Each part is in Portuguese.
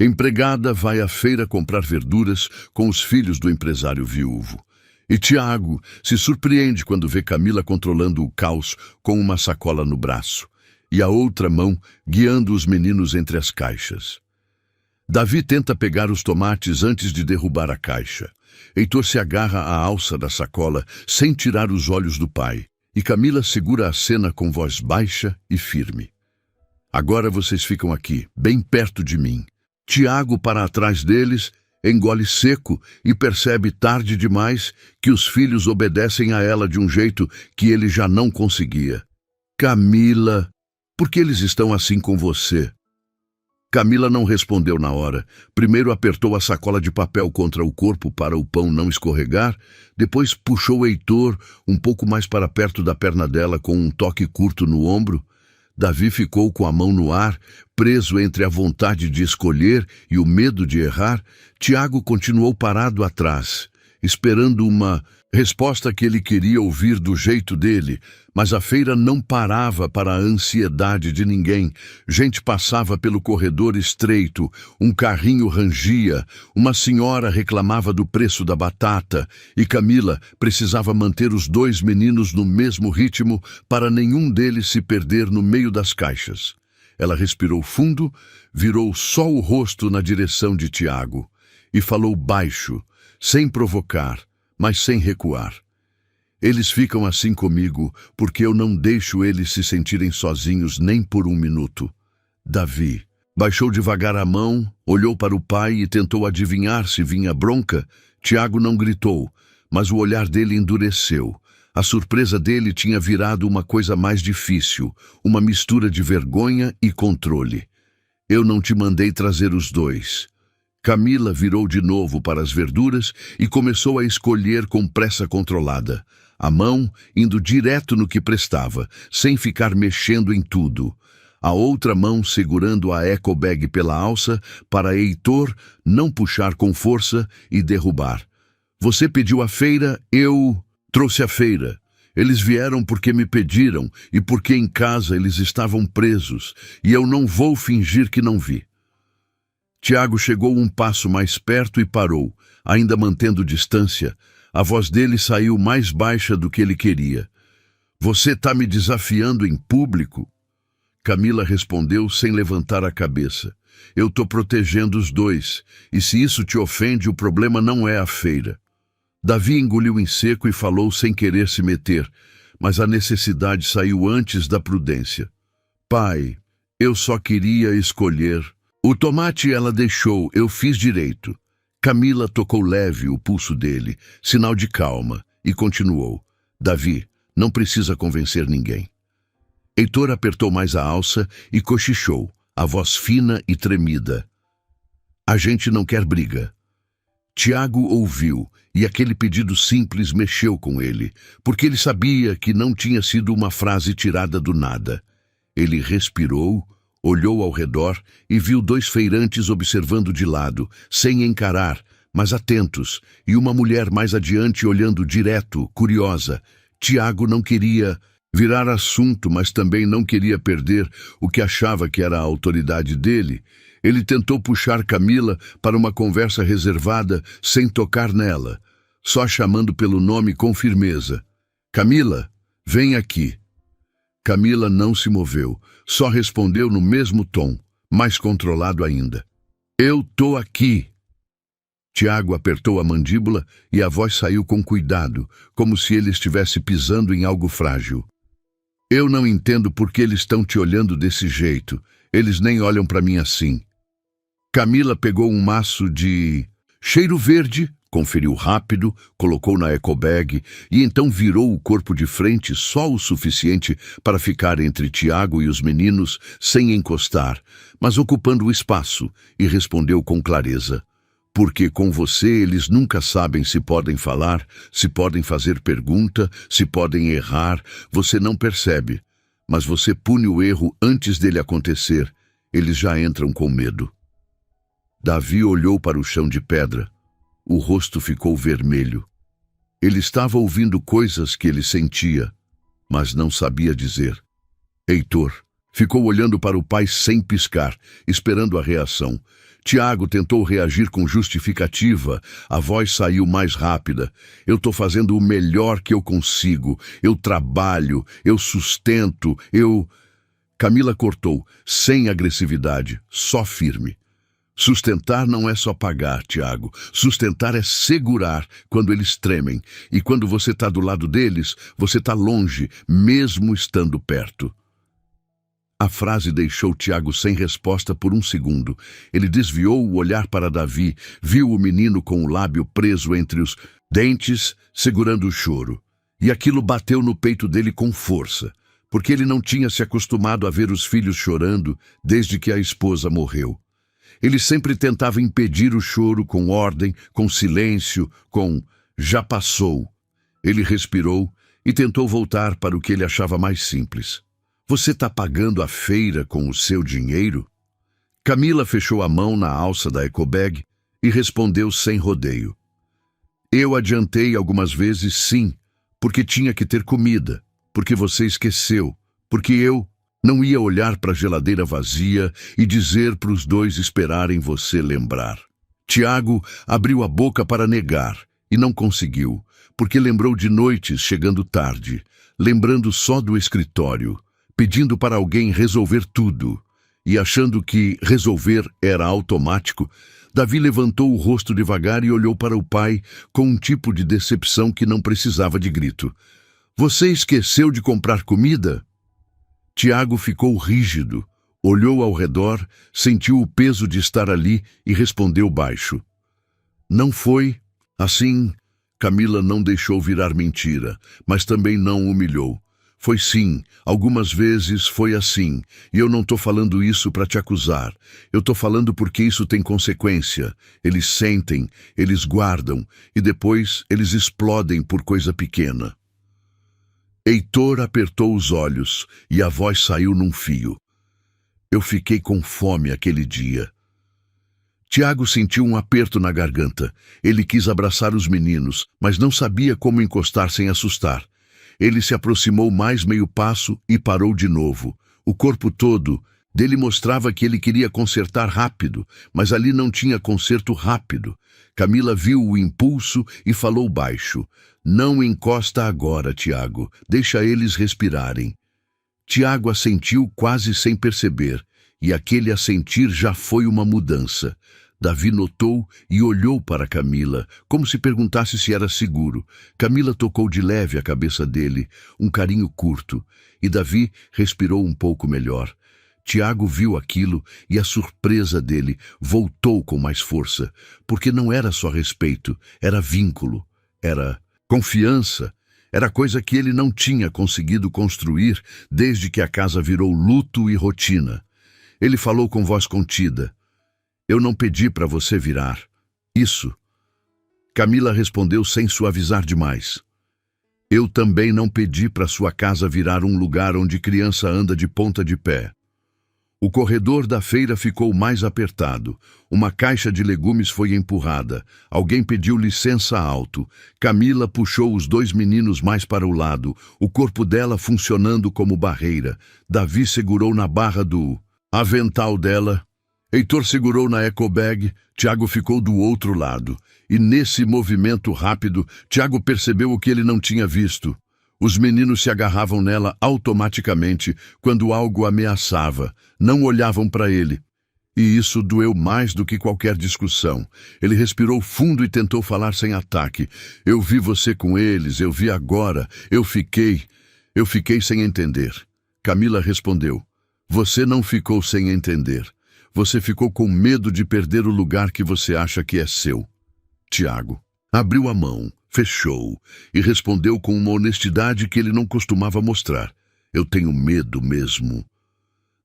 Empregada vai à feira comprar verduras com os filhos do empresário viúvo. E Tiago se surpreende quando vê Camila controlando o caos com uma sacola no braço e a outra mão guiando os meninos entre as caixas. Davi tenta pegar os tomates antes de derrubar a caixa. Heitor se agarra à alça da sacola sem tirar os olhos do pai, e Camila segura a cena com voz baixa e firme. Agora vocês ficam aqui, bem perto de mim. Tiago para atrás deles, engole seco e percebe tarde demais que os filhos obedecem a ela de um jeito que ele já não conseguia. Camila, por que eles estão assim com você? Camila não respondeu na hora. Primeiro apertou a sacola de papel contra o corpo para o pão não escorregar, depois puxou Heitor um pouco mais para perto da perna dela com um toque curto no ombro. Davi ficou com a mão no ar, preso entre a vontade de escolher e o medo de errar. Tiago continuou parado atrás, esperando uma resposta que ele queria ouvir do jeito dele, mas a feira não parava para a ansiedade de ninguém. Gente passava pelo corredor estreito, um carrinho rangia, uma senhora reclamava do preço da batata e Camila precisava manter os dois meninos no mesmo ritmo para nenhum deles se perder no meio das caixas. Ela respirou fundo, virou só o rosto na direção de Tiago e falou baixo, sem provocar, mas sem recuar. Eles ficam assim comigo porque eu não deixo eles se sentirem sozinhos nem por um minuto. Davi baixou devagar a mão, olhou para o pai e tentou adivinhar se vinha bronca. Tiago não gritou, mas o olhar dele endureceu. A surpresa dele tinha virado uma coisa mais difícil, uma mistura de vergonha e controle. Eu não te mandei trazer os dois. Camila virou de novo para as verduras e começou a escolher com pressa controlada, a mão indo direto no que prestava, sem ficar mexendo em tudo. A outra mão segurando a ecobag pela alça para Heitor não puxar com força e derrubar. Você pediu a feira, eu trouxe a feira. Eles vieram porque me pediram e porque em casa eles estavam presos, e eu não vou fingir que não vi. Tiago chegou um passo mais perto e parou, ainda mantendo distância. A voz dele saiu mais baixa do que ele queria. Você está me desafiando em público? Camila respondeu sem levantar a cabeça. Eu estou protegendo os dois, e se isso te ofende, o problema não é a feira. Davi engoliu em seco e falou sem querer se meter, mas a necessidade saiu antes da prudência. Pai, eu só queria escolher. O tomate ela deixou, eu fiz direito. Camila tocou leve o pulso dele, sinal de calma, e continuou. Davi, não precisa convencer ninguém. Heitor apertou mais a alça e cochichou, a voz fina e tremida. A gente não quer briga. Tiago ouviu, e aquele pedido simples mexeu com ele, porque ele sabia que não tinha sido uma frase tirada do nada. Ele respirou, olhou ao redor e viu dois feirantes observando de lado, sem encarar, mas atentos, e uma mulher mais adiante olhando direto, curiosa. Tiago não queria virar assunto, mas também não queria perder o que achava que era a autoridade dele. Ele tentou puxar Camila para uma conversa reservada sem tocar nela, só chamando pelo nome com firmeza. Camila, vem aqui. Camila não se moveu, só respondeu no mesmo tom, mais controlado ainda. Eu tô aqui. Tiago apertou a mandíbula e a voz saiu com cuidado, como se ele estivesse pisando em algo frágil. Eu não entendo por que eles estão te olhando desse jeito. Eles nem olham para mim assim. Camila pegou um maço de cheiro verde, conferiu rápido, colocou na ecobag e então virou o corpo de frente só o suficiente para ficar entre Tiago e os meninos sem encostar, mas ocupando o espaço, e respondeu com clareza. Porque com você eles nunca sabem se podem falar, se podem fazer pergunta, se podem errar, você não percebe. Mas você pune o erro antes dele acontecer, eles já entram com medo. Davi olhou para o chão de pedra. O rosto ficou vermelho. Ele estava ouvindo coisas que ele sentia, mas não sabia dizer. Heitor ficou olhando para o pai sem piscar, esperando a reação. Tiago tentou reagir com justificativa. A voz saiu mais rápida. Eu estou fazendo o melhor que eu consigo. Eu trabalho, eu sustento, eu... Camila cortou, sem agressividade, só firme. Sustentar não é só pagar, Tiago. Sustentar é segurar quando eles tremem. E quando você está do lado deles, você está longe, mesmo estando perto. A frase deixou Tiago sem resposta por um segundo. Ele desviou o olhar para Davi, viu o menino com o lábio preso entre os dentes, segurando o choro. E aquilo bateu no peito dele com força, porque ele não tinha se acostumado a ver os filhos chorando desde que a esposa morreu. Ele sempre tentava impedir o choro com ordem, com silêncio, com "já passou". Ele respirou e tentou voltar para o que ele achava mais simples. Você está pagando a feira com o seu dinheiro? Camila fechou a mão na alça da ecobag e respondeu sem rodeio. Eu adiantei algumas vezes, sim, porque tinha que ter comida, porque você esqueceu, porque eu não ia olhar para a geladeira vazia e dizer para os dois esperarem você lembrar. Tiago abriu a boca para negar e não conseguiu, porque lembrou de noites chegando tarde, lembrando só do escritório, pedindo para alguém resolver tudo, e achando que resolver era automático, Davi levantou o rosto devagar e olhou para o pai com um tipo de decepção que não precisava de grito. Você esqueceu de comprar comida? Tiago ficou rígido, olhou ao redor, sentiu o peso de estar ali e respondeu baixo. Não foi assim. Camila não deixou virar mentira, mas também não humilhou. Foi sim, algumas vezes foi assim, e eu não estou falando isso para te acusar. Eu estou falando porque isso tem consequência. Eles sentem, eles guardam, e depois eles explodem por coisa pequena. Heitor apertou os olhos, e a voz saiu num fio. Eu fiquei com fome aquele dia. Tiago sentiu um aperto na garganta. Ele quis abraçar os meninos, mas não sabia como encostar sem assustar. Ele se aproximou mais meio passo e parou de novo. O corpo todo dele mostrava que ele queria consertar rápido, mas ali não tinha conserto rápido. Camila viu o impulso e falou baixo. Não encosta agora, Tiago. Deixa eles respirarem. Tiago assentiu quase sem perceber, e aquele assentir já foi uma mudança. Davi notou e olhou para Camila, como se perguntasse se era seguro. Camila tocou de leve a cabeça dele, um carinho curto, e Davi respirou um pouco melhor. Tiago viu aquilo e a surpresa dele voltou com mais força, porque não era só respeito, era vínculo, era confiança, era coisa que ele não tinha conseguido construir desde que a casa virou luto e rotina. Ele falou com voz contida. Eu não pedi para você virar. Isso. Camila respondeu sem suavizar demais. Eu também não pedi para sua casa virar um lugar onde criança anda de ponta de pé. O corredor da feira ficou mais apertado. Uma caixa de legumes foi empurrada. Alguém pediu licença alto. Camila puxou os dois meninos mais para o lado, o corpo dela funcionando como barreira. Davi segurou na barra do avental dela. Heitor segurou na ecobag, Tiago ficou do outro lado. E nesse movimento rápido, Tiago percebeu o que ele não tinha visto. Os meninos se agarravam nela automaticamente quando algo ameaçava. Não olhavam para ele. E isso doeu mais do que qualquer discussão. Ele respirou fundo e tentou falar sem ataque. Eu vi você com eles, eu vi agora. Eu fiquei sem entender. Camila respondeu. Você não ficou sem entender. Você ficou com medo de perder o lugar que você acha que é seu. Tiago abriu a mão, fechou e respondeu com uma honestidade que ele não costumava mostrar. Eu tenho medo mesmo.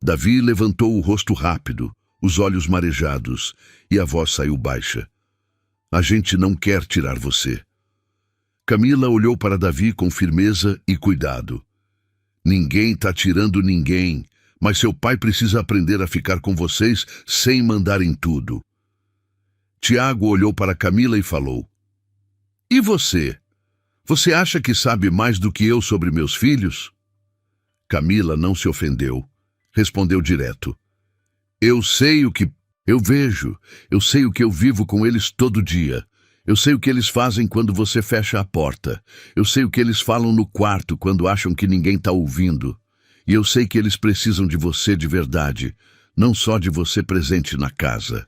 Davi levantou o rosto rápido, os olhos marejados, e a voz saiu baixa. A gente não quer tirar você. Camila olhou para Davi com firmeza e cuidado. Ninguém está tirando ninguém. Mas seu pai precisa aprender a ficar com vocês sem mandar em tudo. Tiago olhou para Camila e falou. E você? Você acha que sabe mais do que eu sobre meus filhos? Camila não se ofendeu. Respondeu direto. Eu sei o que Eu vejo, eu sei o que eu vivo com eles todo dia. Eu sei o que eles fazem quando você fecha a porta. Eu sei o que eles falam no quarto quando acham que ninguém está ouvindo. E eu sei que eles precisam de você de verdade, não só de você presente na casa.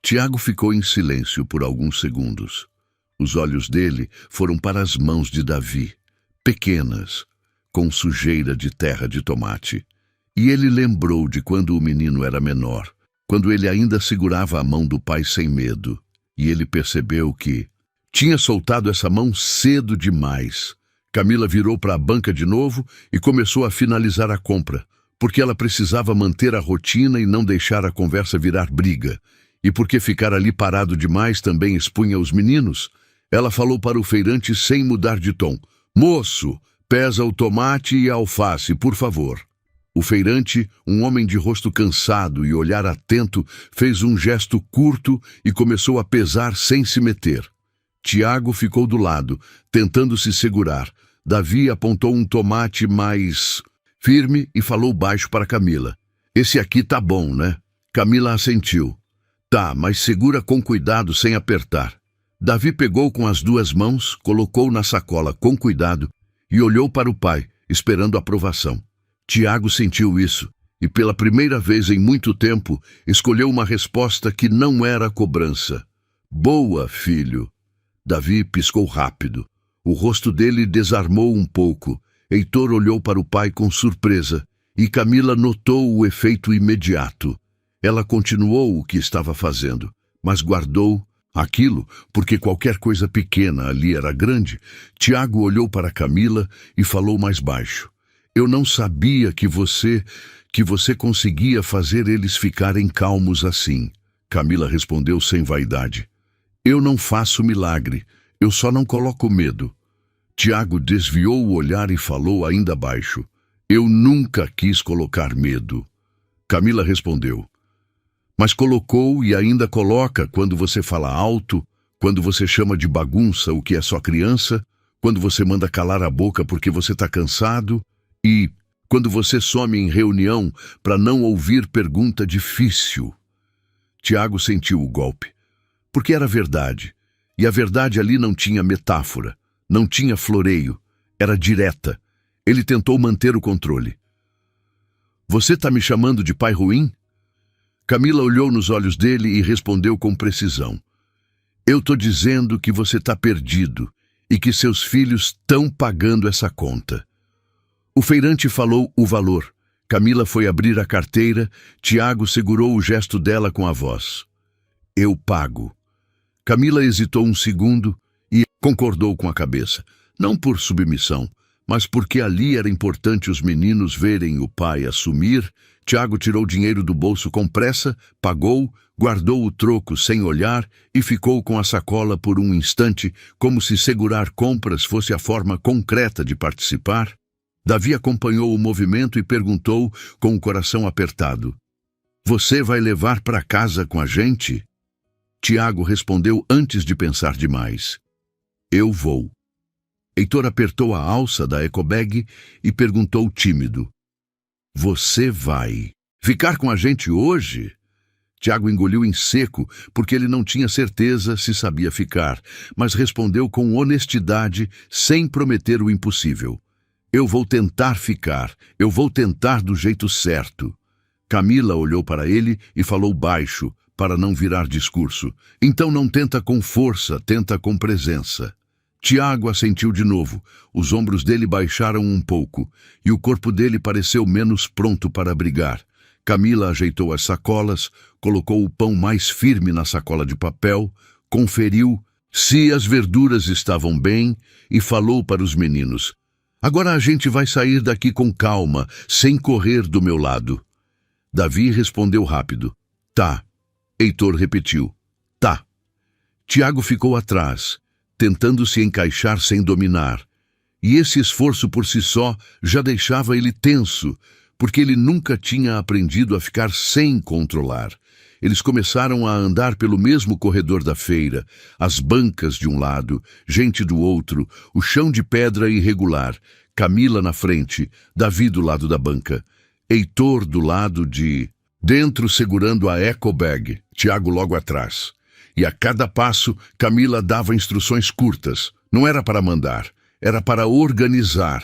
Tiago ficou em silêncio por alguns segundos. Os olhos dele foram para as mãos de Davi, pequenas, com sujeira de terra de tomate. E ele lembrou de quando o menino era menor, quando ele ainda segurava a mão do pai sem medo. E ele percebeu que tinha soltado essa mão cedo demais. Camila virou para a banca de novo e começou a finalizar a compra, porque ela precisava manter a rotina e não deixar a conversa virar briga. E porque ficar ali parado demais também expunha os meninos, ela falou para o feirante sem mudar de tom: "Moço, pesa o tomate e a alface, por favor." O feirante, um homem de rosto cansado e olhar atento, fez um gesto curto e começou a pesar sem se meter. Tiago ficou do lado, tentando se segurar. Davi apontou um tomate mais firme e falou baixo para Camila: "Esse aqui tá bom, né?" Camila assentiu. "Tá, mas segura com cuidado sem apertar." Davi pegou com as duas mãos, colocou na sacola com cuidado e olhou para o pai, esperando aprovação. Tiago sentiu isso e, pela primeira vez em muito tempo, escolheu uma resposta que não era cobrança. "Boa, filho." Davi piscou rápido. O rosto dele desarmou um pouco. Heitor olhou para o pai com surpresa e Camila notou o efeito imediato. Ela continuou o que estava fazendo, mas guardou aquilo, porque qualquer coisa pequena ali era grande. Tiago olhou para Camila e falou mais baixo: "Eu não sabia que você conseguia fazer eles ficarem calmos assim." Camila respondeu sem vaidade: "Eu não faço milagre, eu só não coloco medo." Tiago desviou o olhar e falou ainda baixo: "Eu nunca quis colocar medo." Camila respondeu: "Mas colocou e ainda coloca quando você fala alto, quando você chama de bagunça o que é só criança, quando você manda calar a boca porque você está cansado, e quando você some em reunião para não ouvir pergunta difícil." Tiago sentiu o golpe, porque era verdade, e a verdade ali não tinha metáfora, não tinha floreio, era direta. Ele tentou manter o controle. "Você está me chamando de pai ruim?" Camila olhou nos olhos dele e respondeu com precisão: "Eu estou dizendo que você está perdido e que seus filhos estão pagando essa conta." O feirante falou o valor. Camila foi abrir a carteira. Tiago segurou o gesto dela com a voz: "Eu pago." Camila hesitou um segundo e concordou com a cabeça, não por submissão, mas porque ali era importante os meninos verem o pai assumir. Tiago tirou dinheiro do bolso com pressa, pagou, guardou o troco sem olhar e ficou com a sacola por um instante, como se segurar compras fosse a forma concreta de participar. Davi acompanhou o movimento e perguntou com o coração apertado: "Você vai levar para casa com a gente?" Tiago respondeu antes de pensar demais: "Eu vou." Heitor apertou a alça da ecobag e perguntou tímido: "Você vai ficar com a gente hoje?" Tiago engoliu em seco, porque ele não tinha certeza se sabia ficar, mas respondeu com honestidade, sem prometer o impossível: "Eu vou tentar ficar, eu vou tentar do jeito certo." Camila olhou para ele e falou baixo, para não virar discurso: "Então não tenta com força, tenta com presença." Tiago assentiu de novo. Os ombros dele baixaram um pouco, e o corpo dele pareceu menos pronto para brigar. Camila ajeitou as sacolas, colocou o pão mais firme na sacola de papel, conferiu se as verduras estavam bem e falou para os meninos: "Agora a gente vai sair daqui com calma, sem correr do meu lado." Davi respondeu rápido: "Tá." Heitor repetiu: "Tá." Tiago ficou atrás, tentando se encaixar sem dominar. E esse esforço por si só já deixava ele tenso, porque ele nunca tinha aprendido a ficar sem controlar. Eles começaram a andar pelo mesmo corredor da feira, as bancas de um lado, gente do outro, o chão de pedra irregular, Camila na frente, Davi do lado da banca, Heitor do lado de Dentro, segurando a eco bag, Tiago logo atrás. E a cada passo, Camila dava instruções curtas. Não era para mandar, era para organizar.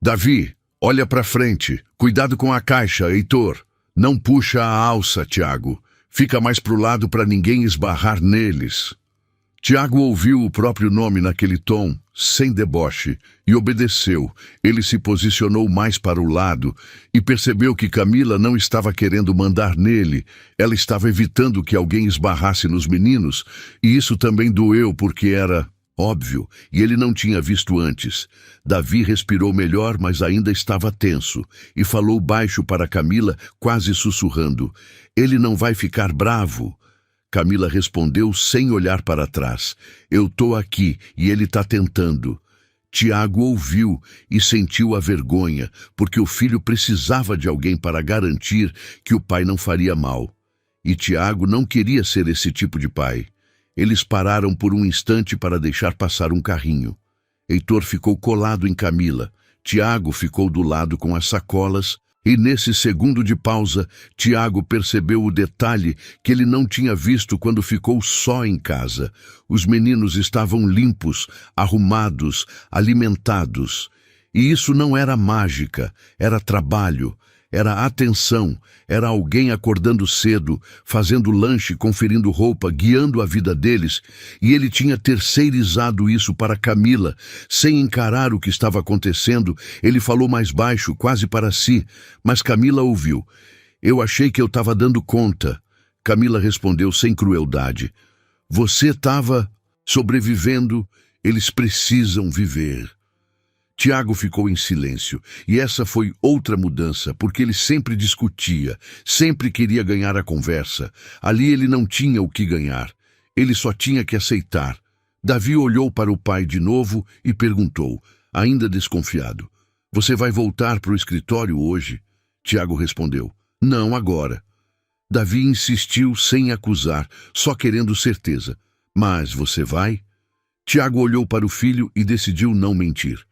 Davi, olha para frente. Cuidado com a caixa, Heitor. Não puxa a alça, Tiago. Fica mais pro lado para ninguém esbarrar neles. Tiago ouviu o próprio nome naquele tom, sem deboche, e obedeceu. Ele se posicionou mais para o lado e percebeu que Camila não estava querendo mandar nele. Ela estava evitando que alguém esbarrasse nos meninos, e isso também doeu porque era óbvio, e ele não tinha visto antes. Davi respirou melhor, mas ainda estava tenso, e falou baixo para Camila, quase sussurrando: "Ele não vai ficar bravo." Camila respondeu sem olhar para trás: "Eu tô aqui e ele tá tentando." Tiago ouviu e sentiu a vergonha, porque o filho precisava de alguém para garantir que o pai não faria mal. E Tiago não queria ser esse tipo de pai. Eles pararam por um instante para deixar passar um carrinho. Heitor ficou colado em Camila. Tiago ficou do lado com as sacolas. E nesse segundo de pausa, Tiago percebeu o detalhe que ele não tinha visto quando ficou só em casa. Os meninos estavam limpos, arrumados, alimentados. E isso não era mágica, era trabalho, era atenção, era alguém acordando cedo, fazendo lanche, conferindo roupa, guiando a vida deles, e ele tinha terceirizado isso para Camila. Sem encarar o que estava acontecendo, ele falou mais baixo, quase para si, mas Camila ouviu. "Eu achei que eu estava dando conta." Camila respondeu sem crueldade: "Você estava sobrevivendo, eles precisam viver." Tiago ficou em silêncio, e essa foi outra mudança, porque ele sempre discutia, sempre queria ganhar a conversa. Ali ele não tinha o que ganhar, ele só tinha que aceitar. Davi olhou para o pai de novo e perguntou, ainda desconfiado: "Você vai voltar para o escritório hoje?" Tiago respondeu: "Não agora." Davi insistiu sem acusar, só querendo certeza: "Mas você vai?" Tiago olhou para o filho e decidiu não mentir.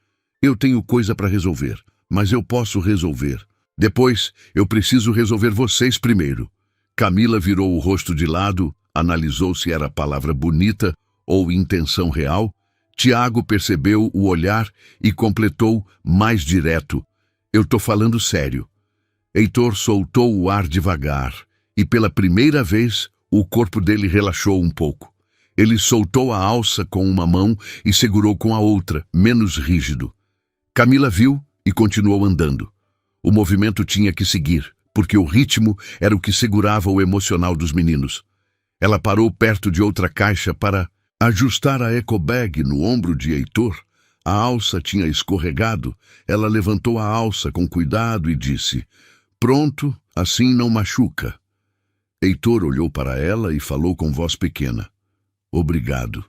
"Eu tenho coisa para resolver, mas eu posso resolver. Depois, eu preciso resolver vocês primeiro." Camila virou o rosto de lado, analisou se era palavra bonita ou intenção real. Tiago percebeu o olhar e completou mais direto: "Eu tô falando sério." Heitor soltou o ar devagar, e pela primeira vez, o corpo dele relaxou um pouco. Ele soltou a alça com uma mão e segurou com a outra, menos rígido. Camila viu e continuou andando. O movimento tinha que seguir, porque o ritmo era o que segurava o emocional dos meninos. Ela parou perto de outra caixa para ajustar a ecobag no ombro de Heitor. A alça tinha escorregado. Ela levantou a alça com cuidado e disse: "Pronto, assim não machuca." Heitor olhou para ela e falou com voz pequena: "Obrigado."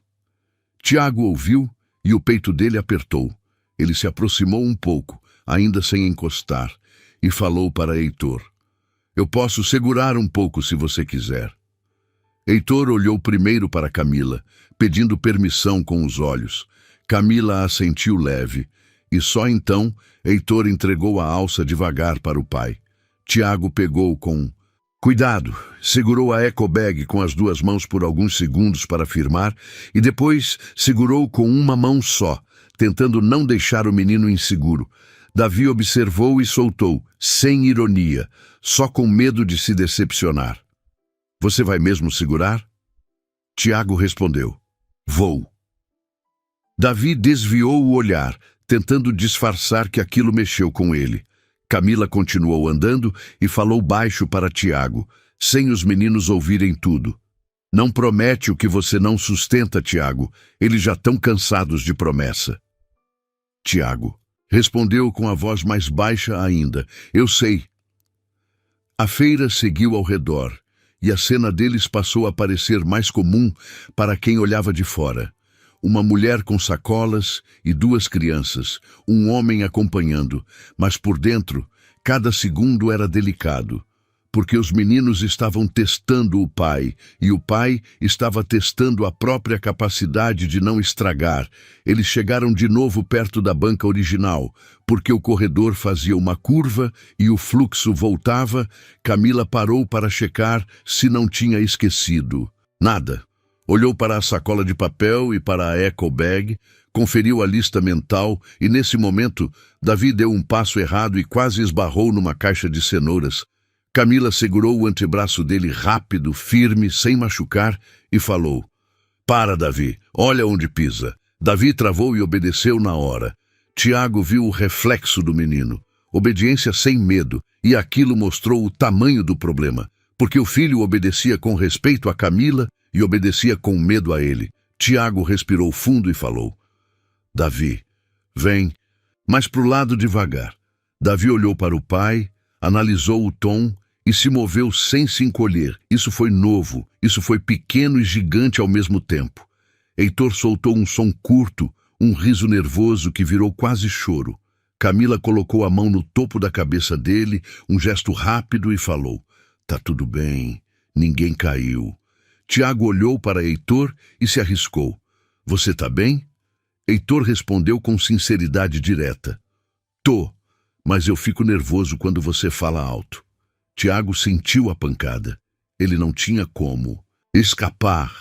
Tiago ouviu e o peito dele apertou. Ele se aproximou um pouco, ainda sem encostar, e falou para Heitor: "Eu posso segurar um pouco se você quiser." Heitor olhou primeiro para Camila, pedindo permissão com os olhos. Camila assentiu leve, e só então Heitor entregou a alça devagar para o pai. Tiago pegou com cuidado, segurou a ecobag com as duas mãos por alguns segundos para firmar, e depois segurou com uma mão só, tentando não deixar o menino inseguro. Davi observou e soltou, sem ironia, só com medo de se decepcionar: "Você vai mesmo segurar?" Tiago respondeu: "Vou." Davi desviou o olhar, tentando disfarçar que aquilo mexeu com ele. Camila continuou andando e falou baixo para Tiago, sem os meninos ouvirem tudo: "Não promete o que você não sustenta, Tiago. Eles já estão cansados de promessa." Tiago respondeu com a voz mais baixa ainda: "Eu sei." A feira seguiu ao redor, e a cena deles passou a parecer mais comum para quem olhava de fora. Uma mulher com sacolas e duas crianças, um homem acompanhando, mas por dentro, cada segundo era delicado. porque os meninos estavam testando o pai, e o pai estava testando a própria capacidade de não estragar. Eles chegaram de novo perto da banca original, porque o corredor fazia uma curva e o fluxo voltava. Camila parou para checar se não tinha esquecido. Nada. Olhou para a sacola de papel e para a eco bag, conferiu a lista mental e, nesse momento, Davi deu um passo errado e quase esbarrou numa caixa de cenouras. Camila segurou o antebraço dele rápido, firme, sem machucar, e falou: "Para, Davi, olha onde pisa." Davi travou e obedeceu na hora. Tiago viu o reflexo do menino. Obediência sem medo, e aquilo mostrou o tamanho do problema, porque o filho obedecia com respeito a Camila e obedecia com medo a ele. Tiago respirou fundo e falou: "Davi, vem, mas pro lado devagar." Davi olhou para o pai, analisou o tom e se moveu sem se encolher. Isso foi novo, isso foi pequeno e gigante ao mesmo tempo. Heitor soltou um som curto, um riso nervoso que virou quase choro. Camila colocou a mão no topo da cabeça dele, um gesto rápido, e falou: "Tá tudo bem, ninguém caiu." Tiago olhou para Heitor e se arriscou: "Você tá bem?" Heitor respondeu com sinceridade direta: "Tô, mas eu fico nervoso quando você fala alto." Tiago sentiu a pancada. Ele não tinha como escapar.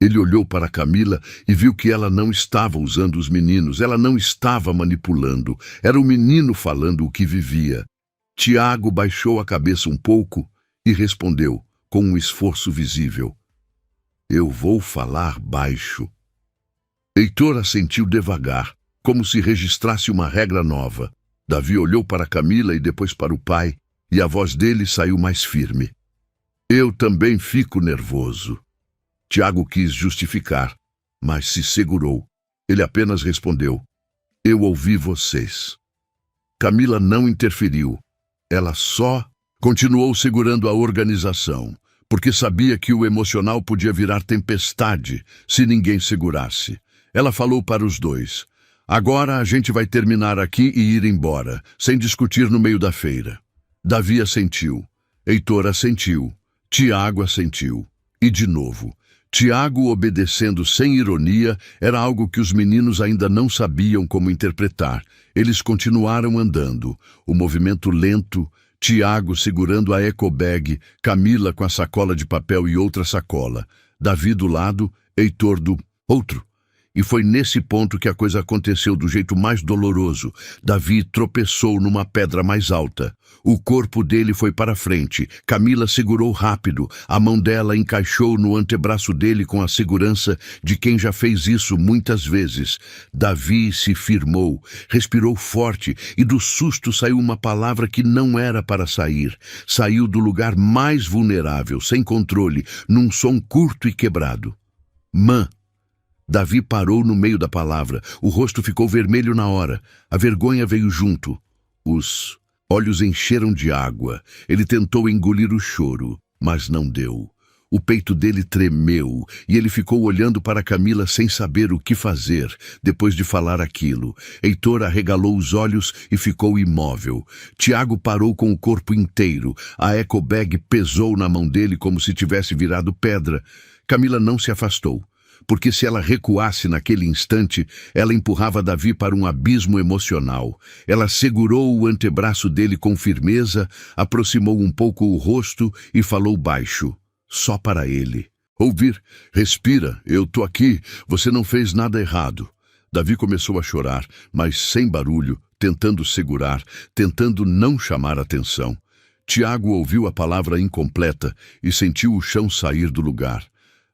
Ele olhou para Camila e viu que ela não estava usando os meninos, ela não estava manipulando, era o menino falando o que vivia. Tiago baixou a cabeça um pouco e respondeu, com um esforço visível: "Eu vou falar baixo." Heitor assentiu devagar, como se registrasse uma regra nova. Davi olhou para Camila e depois para o pai, e a voz dele saiu mais firme: "Eu também fico nervoso." Tiago quis justificar, mas se segurou. Ele apenas respondeu: "Eu ouvi vocês." Camila não interferiu. Ela só continuou segurando a organização, porque sabia que o emocional podia virar tempestade se ninguém segurasse. Ela falou para os dois: "Agora a gente vai terminar aqui e ir embora, sem discutir no meio da feira." Davi assentiu, Heitor assentiu, Tiago assentiu. E de novo, Tiago obedecendo sem ironia era algo que os meninos ainda não sabiam como interpretar. Eles continuaram andando, o movimento lento, Tiago segurando a ecobag, Camila com a sacola de papel e outra sacola, Davi do lado, Heitor do outro. E foi nesse ponto que a coisa aconteceu do jeito mais doloroso. Davi tropeçou numa pedra mais alta. O corpo dele foi para frente. Camila segurou rápido. A mão dela encaixou no antebraço dele com a segurança de quem já fez isso muitas vezes. Davi se firmou, respirou forte e do susto saiu uma palavra que não era para sair. Saiu do lugar mais vulnerável, sem controle, num som curto e quebrado: "Mãe." Davi parou no meio da palavra. O rosto ficou vermelho na hora. A vergonha veio junto. Os olhos encheram de água. Ele tentou engolir o choro, mas não deu. O peito dele tremeu e ele ficou olhando para Camila sem saber o que fazer depois de falar aquilo. Heitor arregalou os olhos e ficou imóvel. Tiago parou com o corpo inteiro. A ecobag pesou na mão dele como se tivesse virado pedra. Camila não se afastou, porque se ela recuasse naquele instante, ela empurrava Davi para um abismo emocional. Ela segurou o antebraço dele com firmeza, aproximou um pouco o rosto e falou baixo, só para ele: "Ouvir, respira, eu tô aqui, você não fez nada errado." Davi começou a chorar, mas sem barulho, tentando segurar, tentando não chamar atenção. Tiago ouviu a palavra incompleta e sentiu o chão sair do lugar.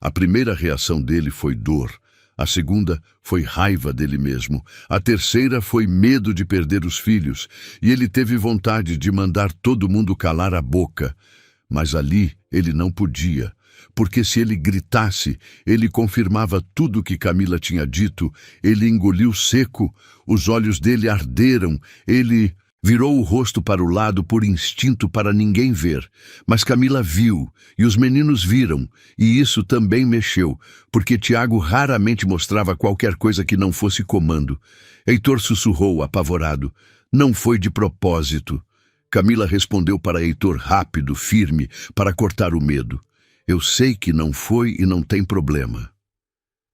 A primeira reação dele foi dor. A segunda foi raiva dele mesmo. A terceira foi medo de perder os filhos. E ele teve vontade de mandar todo mundo calar a boca. Mas ali ele não podia, porque se ele gritasse, ele confirmava tudo o que Camila tinha dito. Ele engoliu seco, os olhos dele arderam, ele virou o rosto para o lado por instinto para ninguém ver. Mas Camila viu, e os meninos viram, e isso também mexeu, porque Tiago raramente mostrava qualquer coisa que não fosse comando. Heitor sussurrou, apavorado: "Não foi de propósito." Camila respondeu para Heitor rápido, firme, para cortar o medo. Eu sei que não foi e não tem problema.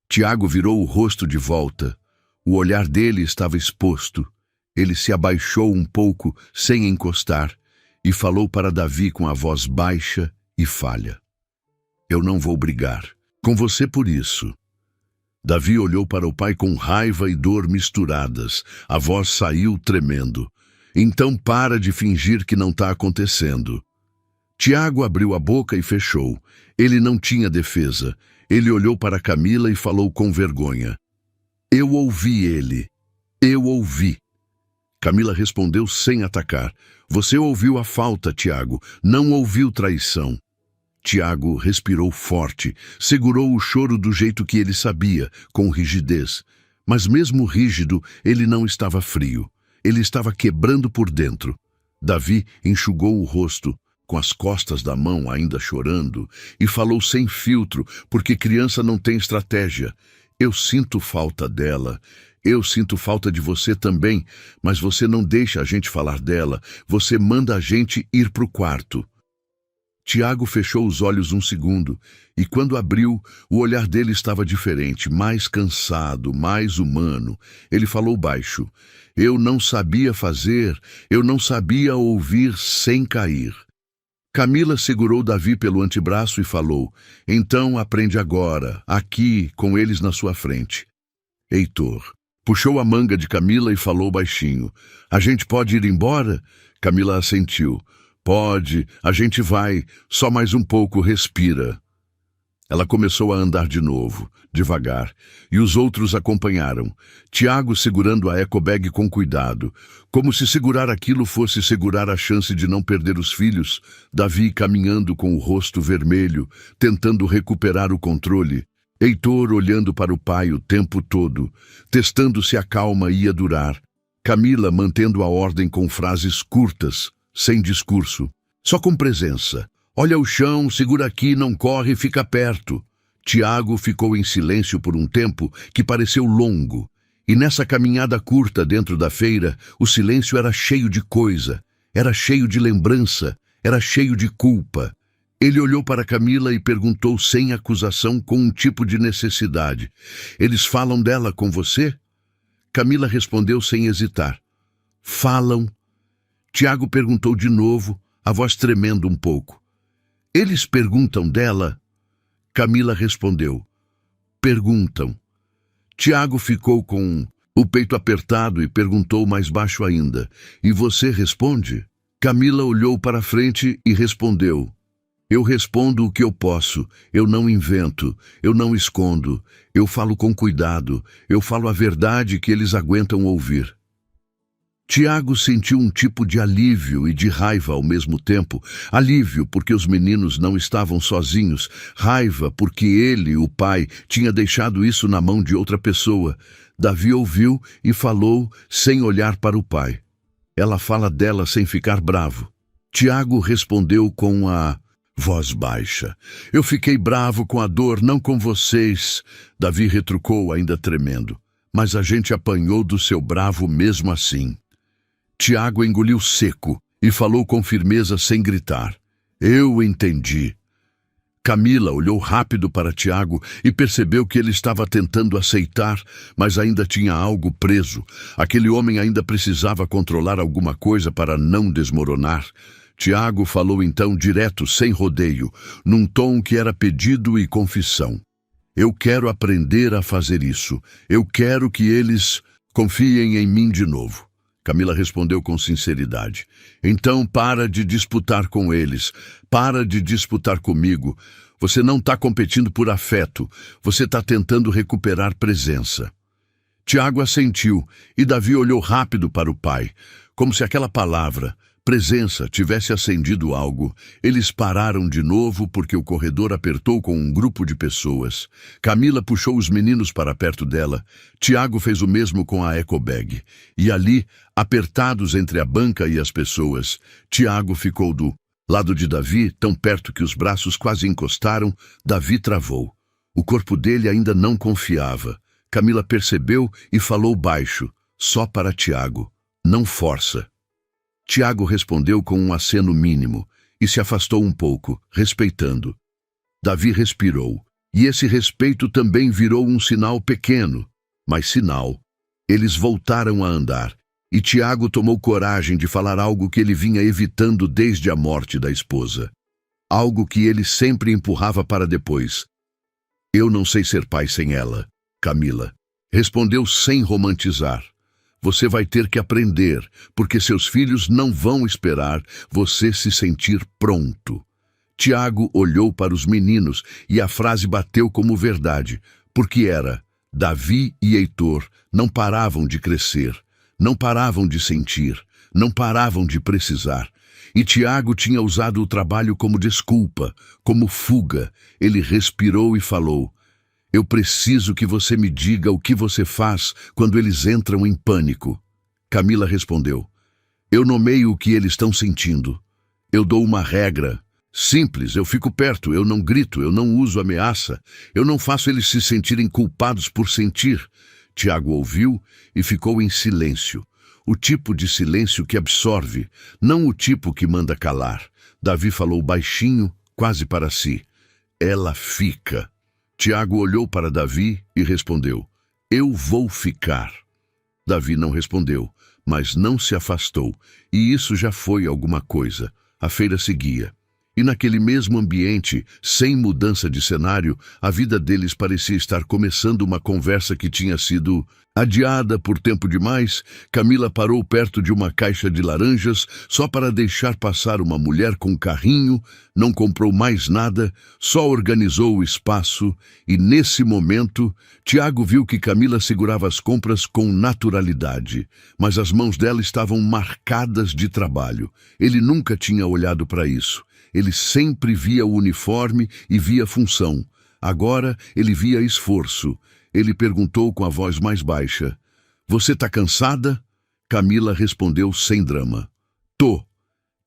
Tiago virou o rosto de volta. O olhar dele estava exposto. Ele se abaixou um pouco, sem encostar, e falou para Davi com a voz baixa e falha. Eu não vou brigar com você por isso. Davi olhou para o pai com raiva e dor misturadas. A voz saiu tremendo. Então para de fingir que não está acontecendo. Tiago abriu a boca e fechou. Ele não tinha defesa. Ele olhou para Camila e falou com vergonha. Eu ouvi ele. Eu ouvi. Camila respondeu sem atacar. Você ouviu a falta, Tiago. Não ouviu traição. Tiago respirou forte, segurou o choro do jeito que ele sabia, com rigidez. Mas mesmo rígido, ele não estava frio. Ele estava quebrando por dentro. Davi enxugou o rosto, com as costas da mão ainda chorando, e falou sem filtro, porque criança não tem estratégia. Eu sinto falta dela. Eu sinto falta de você também, mas você não deixa a gente falar dela. Você manda a gente ir para o quarto. Tiago fechou os olhos um segundo, e quando abriu, o olhar dele estava diferente, mais cansado, mais humano. Ele falou baixo. Eu não sabia fazer, eu não sabia ouvir sem cair. Camila segurou Davi pelo antebraço e falou, então aprende agora, aqui, com eles na sua frente. Heitor puxou a manga de Camila e falou baixinho, a gente pode ir embora? Camila assentiu. Pode, a gente vai, só mais um pouco, respira. Ela começou a andar de novo, devagar, e os outros acompanharam. Tiago segurando a ecobag com cuidado, como se segurar aquilo fosse segurar a chance de não perder os filhos. Davi caminhando com o rosto vermelho, tentando recuperar o controle. Heitor olhando para o pai o tempo todo, testando se a calma ia durar. Camila mantendo a ordem com frases curtas, sem discurso, só com presença. Olha o chão, segura aqui, não corre, fica perto. Tiago ficou em silêncio por um tempo que pareceu longo. E nessa caminhada curta dentro da feira, o silêncio era cheio de coisa, era cheio de lembrança, era cheio de culpa. Ele olhou para Camila e perguntou sem acusação, com um tipo de necessidade. Eles falam dela com você? Camila respondeu sem hesitar. Falam. Tiago perguntou de novo, a voz tremendo um pouco. Eles perguntam dela? Camila respondeu. Perguntam. Tiago ficou com o peito apertado e perguntou mais baixo ainda. E você responde? Camila olhou para frente e respondeu. Eu respondo o que eu posso, eu não invento, eu não escondo, eu falo com cuidado, eu falo a verdade que eles aguentam ouvir. Tiago sentiu um tipo de alívio e de raiva ao mesmo tempo. Alívio porque os meninos não estavam sozinhos. Raiva porque ele, o pai, tinha deixado isso na mão de outra pessoa. Davi ouviu e falou sem olhar para o pai. Ela fala dela sem ficar bravo. Tiago respondeu com a voz baixa. Eu fiquei bravo com a dor, não com vocês. Davi retrucou ainda tremendo. Mas a gente apanhou do seu bravo mesmo assim. Tiago engoliu seco e falou com firmeza sem gritar. Eu entendi. Camila olhou rápido para Tiago e percebeu que ele estava tentando aceitar, mas ainda tinha algo preso. Aquele homem ainda precisava controlar alguma coisa para não desmoronar. Tiago falou então direto, sem rodeio, num tom que era pedido e confissão. Eu quero aprender a fazer isso. Eu quero que eles confiem em mim de novo. Camila respondeu com sinceridade. Então para de disputar com eles. Para de disputar comigo. Você não está competindo por afeto. Você está tentando recuperar presença. Tiago assentiu e Davi olhou rápido para o pai, como se aquela palavra, presença, tivesse acendido algo. Eles pararam de novo porque o corredor apertou com um grupo de pessoas. Camila puxou os meninos para perto dela. Tiago fez o mesmo com a ecobag. E ali, apertados entre a banca e as pessoas, Tiago ficou do lado de Davi, tão perto que os braços quase encostaram. Davi travou. O corpo dele ainda não confiava. Camila percebeu e falou baixo, só para Tiago. Não força. Tiago respondeu com um aceno mínimo e se afastou um pouco, respeitando. Davi respirou, e esse respeito também virou um sinal pequeno, mas sinal. Eles voltaram a andar, e Tiago tomou coragem de falar algo que ele vinha evitando desde a morte da esposa. Algo que ele sempre empurrava para depois. Eu não sei ser pai sem ela, Camila. Respondeu sem romantizar. Você vai ter que aprender, porque seus filhos não vão esperar você se sentir pronto. Tiago olhou para os meninos e a frase bateu como verdade, porque era. Davi e Heitor não paravam de crescer, não paravam de sentir, não paravam de precisar. E Tiago tinha usado o trabalho como desculpa, como fuga. Ele respirou e falou: eu preciso que você me diga o que você faz quando eles entram em pânico. Camila respondeu: eu nomeio o que eles estão sentindo. Eu dou uma regra. Simples, eu fico perto, eu não grito, eu não uso ameaça, eu não faço eles se sentirem culpados por sentir. Tiago ouviu e ficou em silêncio. O tipo de silêncio que absorve, não o tipo que manda calar. Davi falou baixinho, quase para si: ela fica. Tiago olhou para Davi e respondeu: eu vou ficar. Davi não respondeu, mas não se afastou, e isso já foi alguma coisa. A feira seguia. E naquele mesmo ambiente, sem mudança de cenário, a vida deles parecia estar começando uma conversa que tinha sido adiada por tempo demais. Camila parou perto de uma caixa de laranjas só para deixar passar uma mulher com carrinho, não comprou mais nada, só organizou o espaço e, nesse momento, Tiago viu que Camila segurava as compras com naturalidade, mas as mãos dela estavam marcadas de trabalho. Ele nunca tinha olhado para isso. Ele sempre via o uniforme e via função. Agora ele via esforço. Ele perguntou com a voz mais baixa: você tá cansada? Camila respondeu sem drama: tô.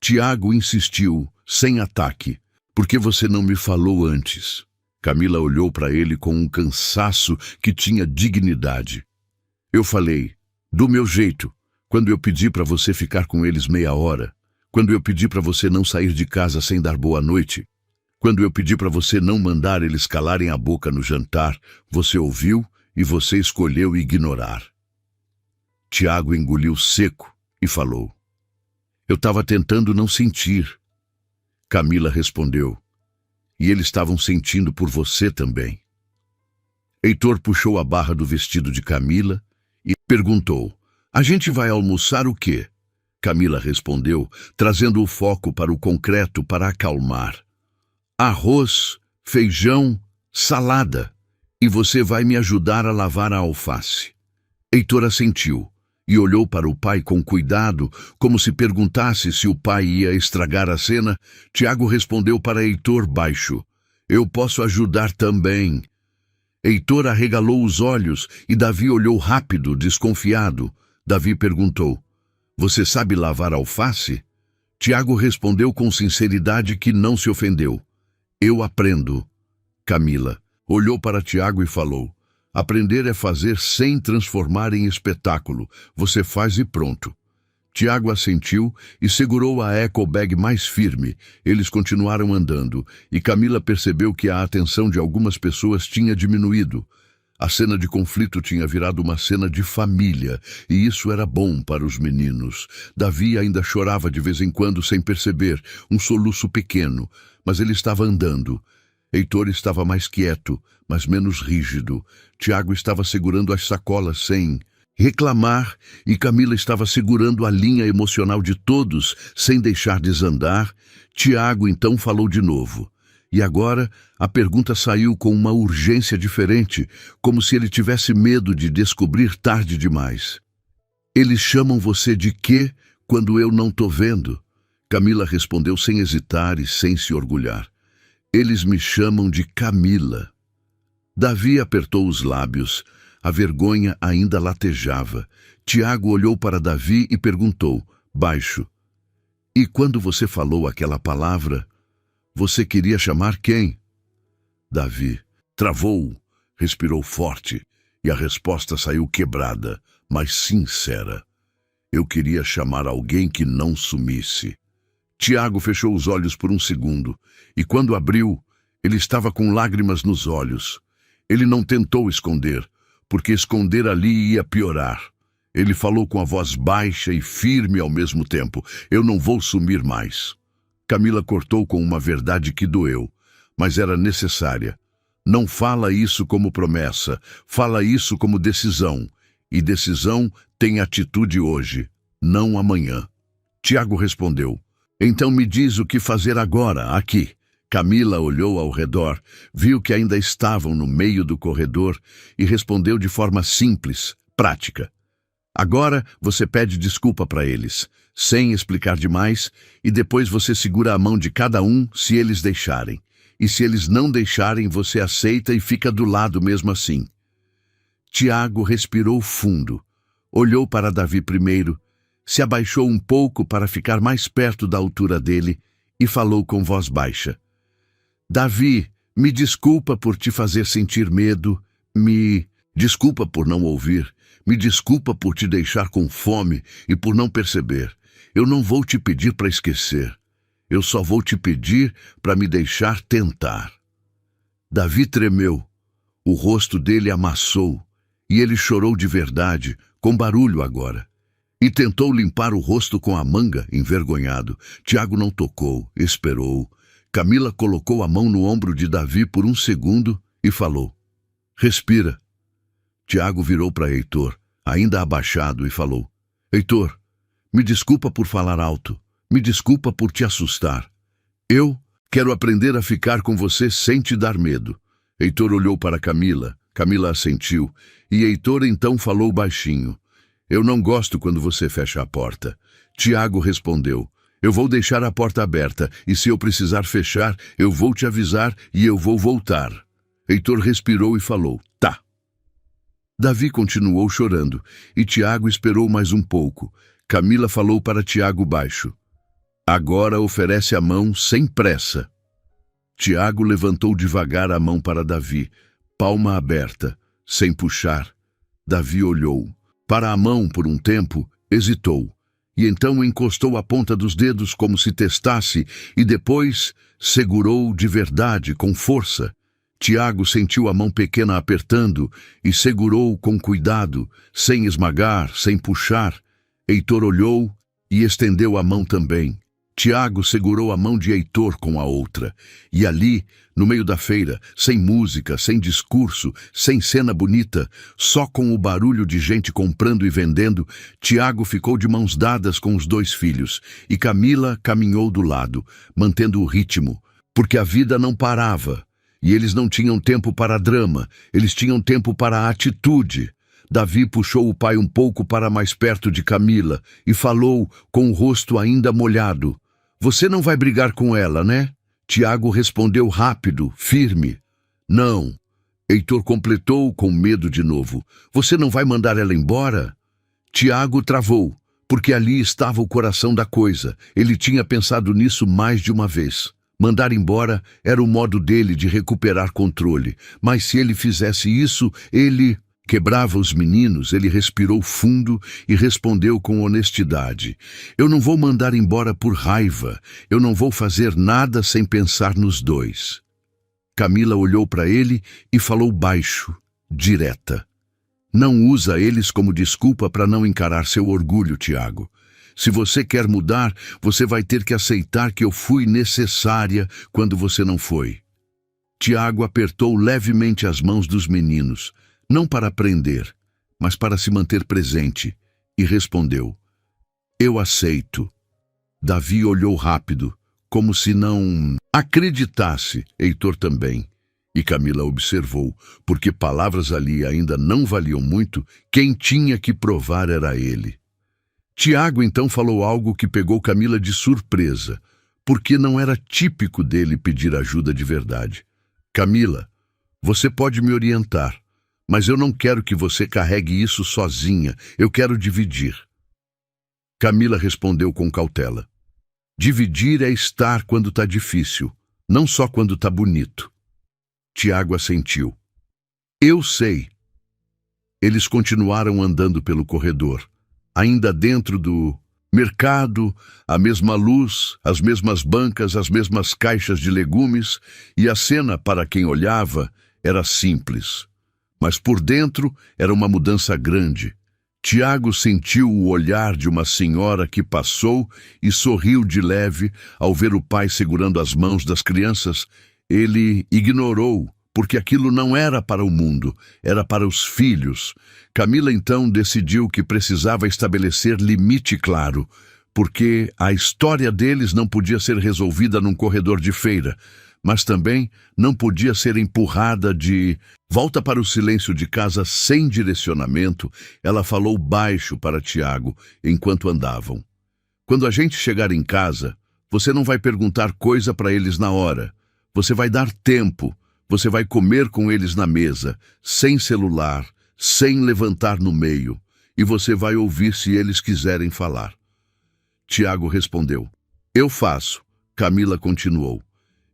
Tiago insistiu, sem ataque: por que você não me falou antes? Camila olhou para ele com um cansaço que tinha dignidade. Eu falei, do meu jeito, quando eu pedi para você ficar com eles meia hora. Quando eu pedi para você não sair de casa sem dar boa noite, quando eu pedi para você não mandar eles calarem a boca no jantar, você ouviu e você escolheu ignorar. Tiago engoliu seco e falou: eu estava tentando não sentir. Camila respondeu: e eles estavam sentindo por você também. Heitor puxou a barra do vestido de Camila e perguntou: a gente vai almoçar o quê? Camila respondeu, trazendo o foco para o concreto para acalmar. Arroz, feijão, salada. E você vai me ajudar a lavar a alface. Heitor assentiu e olhou para o pai com cuidado, como se perguntasse se o pai ia estragar a cena. Tiago respondeu para Heitor baixo: eu posso ajudar também. Heitor arregalou os olhos e Davi olhou rápido, desconfiado. Davi perguntou: você sabe lavar alface? Tiago respondeu com sinceridade que não se ofendeu: eu aprendo. Camila olhou para Tiago e falou: aprender é fazer sem transformar em espetáculo. Você faz e pronto. Tiago assentiu e segurou a ecobag mais firme. Eles continuaram andando e Camila percebeu que a atenção de algumas pessoas tinha diminuído. A cena de conflito tinha virado uma cena de família, e isso era bom para os meninos. Davi ainda chorava de vez em quando sem perceber, um soluço pequeno, mas ele estava andando. Heitor estava mais quieto, mas menos rígido. Tiago estava segurando as sacolas sem reclamar, e Camila estava segurando a linha emocional de todos, sem deixar desandar. Tiago então falou de novo. E agora a pergunta saiu com uma urgência diferente, como se ele tivesse medo de descobrir tarde demais. Eles chamam você de quê quando eu não tô vendo? Camila respondeu sem hesitar e sem se orgulhar. Eles me chamam de Camila. Davi apertou os lábios. A vergonha ainda latejava. Tiago olhou para Davi e perguntou, baixo: e quando você falou aquela palavra, você queria chamar quem? Davi travou, respirou forte, e a resposta saiu quebrada, mas sincera. Eu queria chamar alguém que não sumisse. Tiago fechou os olhos por um segundo, e quando abriu, ele estava com lágrimas nos olhos. Ele não tentou esconder, porque esconder ali ia piorar. Ele falou com a voz baixa e firme ao mesmo tempo: eu não vou sumir mais. Camila cortou com uma verdade que doeu, mas era necessária. Não fala isso como promessa, fala isso como decisão. E decisão tem atitude hoje, não amanhã. Tiago respondeu: então me diz o que fazer agora, aqui. Camila olhou ao redor, viu que ainda estavam no meio do corredor e respondeu de forma simples, prática. Agora você pede desculpa para eles, sem explicar demais, e depois você segura a mão de cada um se eles deixarem. E se eles não deixarem, você aceita e fica do lado mesmo assim. Tiago respirou fundo, olhou para Davi primeiro, se abaixou um pouco para ficar mais perto da altura dele e falou com voz baixa: Davi, me desculpa por te fazer sentir medo, me desculpa por não ouvir, me desculpa por te deixar com fome e por não perceber. Eu não vou te pedir para esquecer, eu só vou te pedir para me deixar tentar. Davi tremeu, o rosto dele amassou e ele chorou de verdade, com barulho agora. E tentou limpar o rosto com a manga, envergonhado. Tiago não tocou, esperou. Camila colocou a mão no ombro de Davi por um segundo e falou: respira. Tiago virou para Heitor, ainda abaixado, e falou: Heitor, me desculpa por falar alto, me desculpa por te assustar. Eu quero aprender a ficar com você sem te dar medo. Heitor olhou para Camila, Camila assentiu, e Heitor então falou baixinho: eu não gosto quando você fecha a porta. Tiago respondeu: eu vou deixar a porta aberta, e se eu precisar fechar, eu vou te avisar e eu vou voltar. Heitor respirou e falou: tá. Davi continuou chorando, e Tiago esperou mais um pouco. Camila falou para Tiago baixo: agora oferece a mão sem pressa. Tiago levantou devagar a mão para Davi, palma aberta, sem puxar. Davi olhou para a mão por um tempo, hesitou. E então encostou a ponta dos dedos como se testasse e depois segurou de verdade, com força. Tiago sentiu a mão pequena apertando e segurou com cuidado, sem esmagar, sem puxar. Heitor olhou e estendeu a mão também. Tiago segurou a mão de Heitor com a outra. E ali, no meio da feira, sem música, sem discurso, sem cena bonita, só com o barulho de gente comprando e vendendo, Tiago ficou de mãos dadas com os dois filhos, e Camila caminhou do lado, mantendo o ritmo, porque a vida não parava, e eles não tinham tempo para drama, eles tinham tempo para a atitude. Davi puxou o pai um pouco para mais perto de Camila e falou com o rosto ainda molhado: você não vai brigar com ela, né? Tiago respondeu rápido, firme: não. Heitor completou com medo de novo: você não vai mandar ela embora? Tiago travou, porque ali estava o coração da coisa. Ele tinha pensado nisso mais de uma vez. Mandar embora era o modo dele de recuperar controle, mas se ele fizesse isso, ele quebrava os meninos. Ele respirou fundo e respondeu com honestidade: eu não vou mandar embora por raiva, eu não vou fazer nada sem pensar nos dois. Camila olhou para ele e falou baixo, direta: não usa eles como desculpa para não encarar seu orgulho, Tiago. Se você quer mudar, você vai ter que aceitar que eu fui necessária quando você não foi. Tiago apertou levemente as mãos dos meninos, não para prender, mas para se manter presente, e respondeu: eu aceito. Davi olhou rápido, como se não acreditasse. Heitor também. E Camila observou, porque palavras ali ainda não valiam muito, quem tinha que provar era ele. Tiago então falou algo que pegou Camila de surpresa, porque não era típico dele pedir ajuda de verdade. Camila, você pode me orientar, mas eu não quero que você carregue isso sozinha, eu quero dividir. Camila respondeu com cautela: dividir é estar quando tá difícil, não só quando tá bonito. Tiago assentiu: eu sei. Eles continuaram andando pelo corredor. ainda dentro do mercado, a mesma luz, as mesmas bancas, as mesmas caixas de legumes, e a cena, para quem olhava, era simples. Mas por dentro era uma mudança grande. Tiago sentiu o olhar de uma senhora que passou e sorriu de leve ao ver o pai segurando as mãos das crianças. Ele ignorou, porque aquilo não era para o mundo, era para os filhos. Camila então decidiu que precisava estabelecer limite claro, porque a história deles não podia ser resolvida num corredor de feira, mas também não podia ser empurrada de volta para o silêncio de casa sem direcionamento. Ela falou baixo para Tiago enquanto andavam. Quando a gente chegar em casa, você não vai perguntar coisa para eles na hora. Você vai dar tempo. Você vai comer com eles na mesa, sem celular, sem levantar no meio, e você vai ouvir se eles quiserem falar. Tiago respondeu. Eu faço. Camila continuou.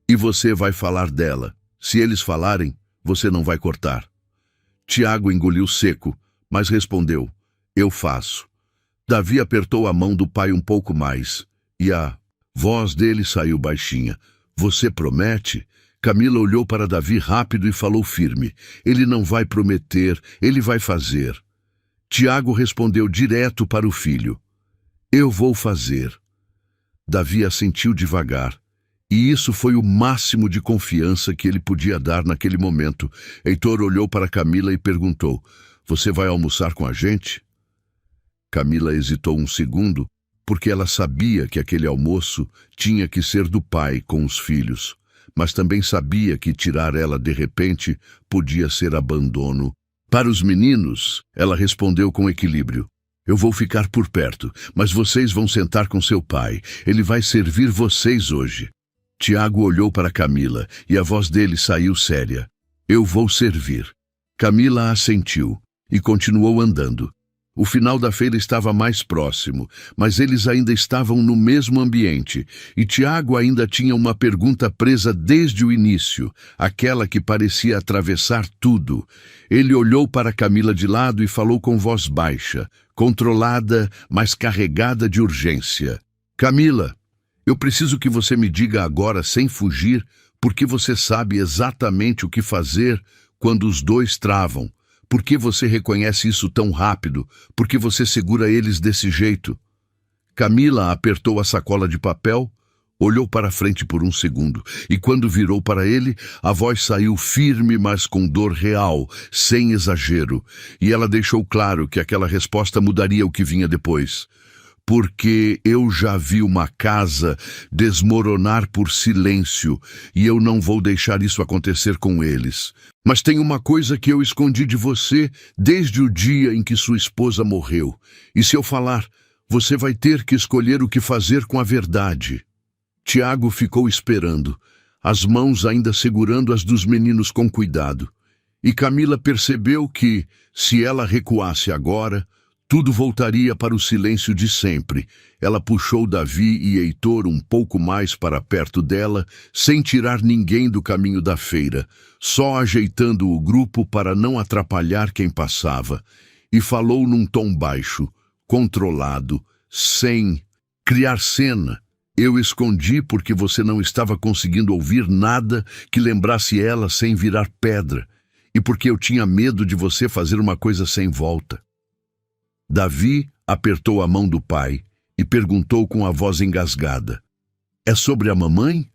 E você vai falar dela. Se eles falarem, você não vai cortar. Tiago engoliu seco, mas respondeu. Eu faço. Davi apertou a mão do pai um pouco mais, e a voz dele saiu baixinha. Você promete? Camila olhou para Davi rápido e falou firme. Ele não vai prometer, ele vai fazer. Tiago respondeu direto para o filho. Eu vou fazer. Davi assentiu devagar, e isso foi o máximo de confiança que ele podia dar naquele momento. Heitor olhou para Camila e perguntou, você vai almoçar com a gente? Camila hesitou um segundo, porque ela sabia que aquele almoço tinha que ser do pai com os filhos. Mas também sabia que tirar ela de repente podia ser abandono. Para os meninos, ela respondeu com equilíbrio. Eu vou ficar por perto, mas vocês vão sentar com seu pai. Ele vai servir vocês hoje. Tiago olhou para Camila e a voz dele saiu séria. Eu vou servir. Camila assentiu e continuou andando. O final da feira estava mais próximo, mas eles ainda estavam no mesmo ambiente, e Tiago ainda tinha uma pergunta presa desde o início, aquela que parecia atravessar tudo. Ele olhou para Camila de lado e falou com voz baixa, controlada, mas carregada de urgência. Camila, eu preciso que você me diga agora sem fugir, porque você sabe exatamente o que fazer quando os dois travam. Por que você reconhece isso tão rápido? Por que você segura eles desse jeito? Camila apertou a sacola de papel, olhou para frente por um segundo, e quando virou para ele, a voz saiu firme, mas com dor real, sem exagero, e ela deixou claro que aquela resposta mudaria o que vinha depois. Porque eu já vi uma casa desmoronar por silêncio, e eu não vou deixar isso acontecer com eles. Mas tem uma coisa que eu escondi de você desde o dia em que sua esposa morreu. E se eu falar, você vai ter que escolher o que fazer com a verdade. Tiago ficou esperando, as mãos ainda segurando as dos meninos com cuidado. E Camila percebeu que, se ela recuasse agora, tudo voltaria para o silêncio de sempre. Ela puxou Davi e Heitor um pouco mais para perto dela, sem tirar ninguém do caminho da feira, só ajeitando o grupo para não atrapalhar quem passava, e falou num tom baixo, controlado, sem criar cena. Eu escondi porque você não estava conseguindo ouvir nada que lembrasse ela sem virar pedra, e porque eu tinha medo de você fazer uma coisa sem volta. Davi apertou a mão do pai e perguntou com a voz engasgada. É sobre a mamãe?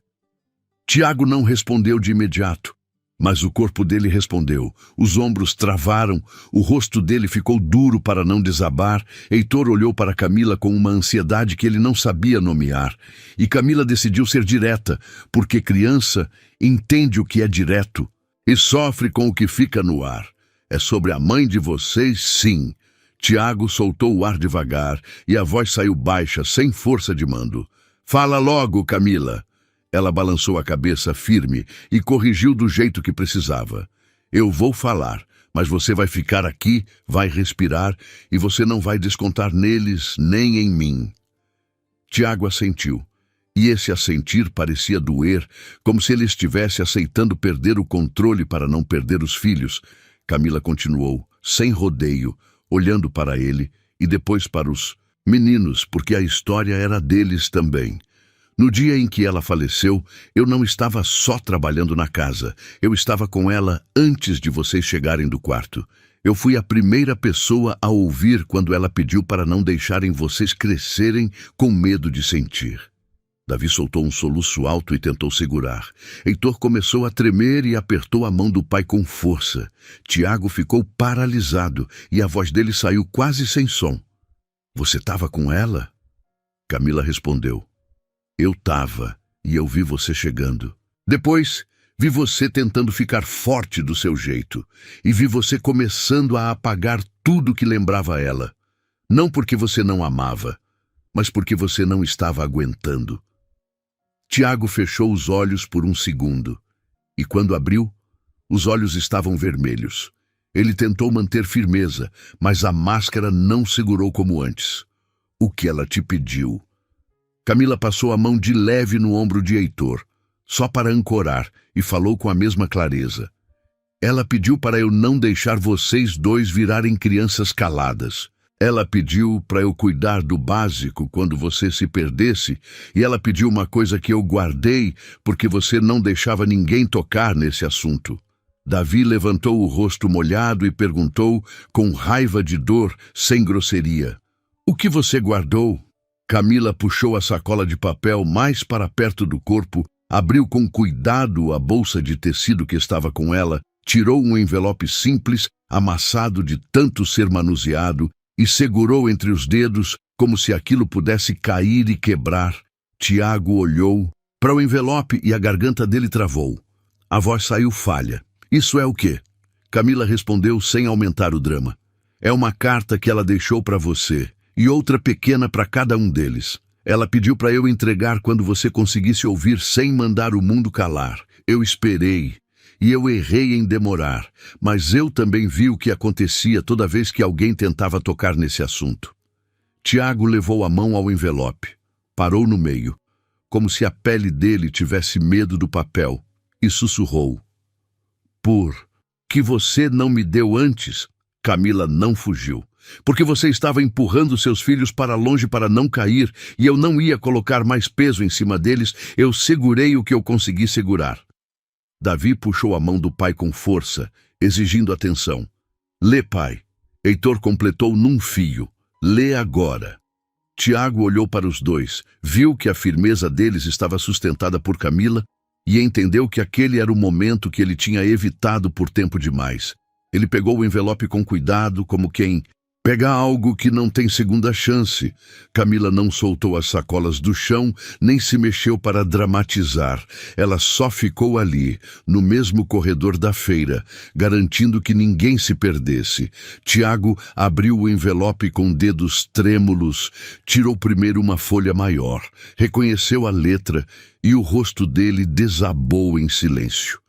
Tiago não respondeu de imediato, mas o corpo dele respondeu. Os ombros travaram, o rosto dele ficou duro para não desabar. Heitor olhou para Camila com uma ansiedade que ele não sabia nomear. E Camila decidiu ser direta, porque criança entende o que é direto e sofre com o que fica no ar. É sobre a mãe de vocês, sim. Tiago soltou o ar devagar e a voz saiu baixa, sem força de mando. Fala logo, Camila. Ela balançou a cabeça firme e corrigiu do jeito que precisava. Eu vou falar, mas você vai ficar aqui, vai respirar e você não vai descontar neles nem em mim. Tiago assentiu. E esse assentir parecia doer, como se ele estivesse aceitando perder o controle para não perder os filhos. Camila continuou, sem rodeio, olhando para ele e depois para os meninos, porque a história era deles também. No dia em que ela faleceu, eu não estava só trabalhando na casa, eu estava com ela antes de vocês chegarem do quarto. Eu fui a primeira pessoa a ouvir quando ela pediu para não deixarem vocês crescerem com medo de sentir. Davi soltou um soluço alto e tentou segurar. Heitor começou a tremer e apertou a mão do pai com força. Tiago ficou paralisado e a voz dele saiu quase sem som. Você estava com ela? Camila respondeu. Eu estava, e eu vi você chegando. Depois, vi você tentando ficar forte do seu jeito, e vi você começando a apagar tudo que lembrava ela. Não porque você não amava, mas porque você não estava aguentando. Tiago fechou os olhos por um segundo, e quando abriu, os olhos estavam vermelhos. Ele tentou manter firmeza, mas a máscara não segurou como antes. O que ela te pediu? Camila passou a mão de leve no ombro de Heitor, só para ancorar, e falou com a mesma clareza. Ela pediu para eu não deixar vocês dois virarem crianças caladas. Ela pediu para eu cuidar do básico quando você se perdesse, e ela pediu uma coisa que eu guardei porque você não deixava ninguém tocar nesse assunto. Davi levantou o rosto molhado e perguntou, com raiva de dor, sem grosseria. O que você guardou? Camila puxou a sacola de papel mais para perto do corpo, abriu com cuidado a bolsa de tecido que estava com ela, tirou um envelope simples, amassado de tanto ser manuseado, e segurou entre os dedos como se aquilo pudesse cair e quebrar. Tiago olhou para o envelope e a garganta dele travou. A voz saiu falha. Isso é o quê? Camila respondeu sem aumentar o drama. É uma carta que ela deixou para você, e outra pequena para cada um deles. Ela pediu para eu entregar quando você conseguisse ouvir sem mandar o mundo calar. Eu esperei, e eu errei em demorar, mas eu também vi o que acontecia toda vez que alguém tentava tocar nesse assunto. Tiago levou a mão ao envelope, parou no meio, como se a pele dele tivesse medo do papel, e sussurrou. Por que você não me deu antes? Camila não fugiu. Porque você estava empurrando seus filhos para longe para não cair, e eu não ia colocar mais peso em cima deles, eu segurei o que eu consegui segurar. Davi puxou a mão do pai com força, exigindo atenção. Lê, pai. Heitor completou num fio. Lê agora. Tiago olhou para os dois, viu que a firmeza deles estava sustentada por Camila e entendeu que aquele era o momento que ele tinha evitado por tempo demais. Ele pegou o envelope com cuidado, como quem pega algo que não tem segunda chance. Camila não soltou as sacolas do chão, nem se mexeu para dramatizar. Ela só ficou ali, no mesmo corredor da feira, garantindo que ninguém se perdesse. Tiago abriu o envelope com dedos trêmulos, tirou primeiro uma folha maior, reconheceu a letra e o rosto dele desabou em silêncio.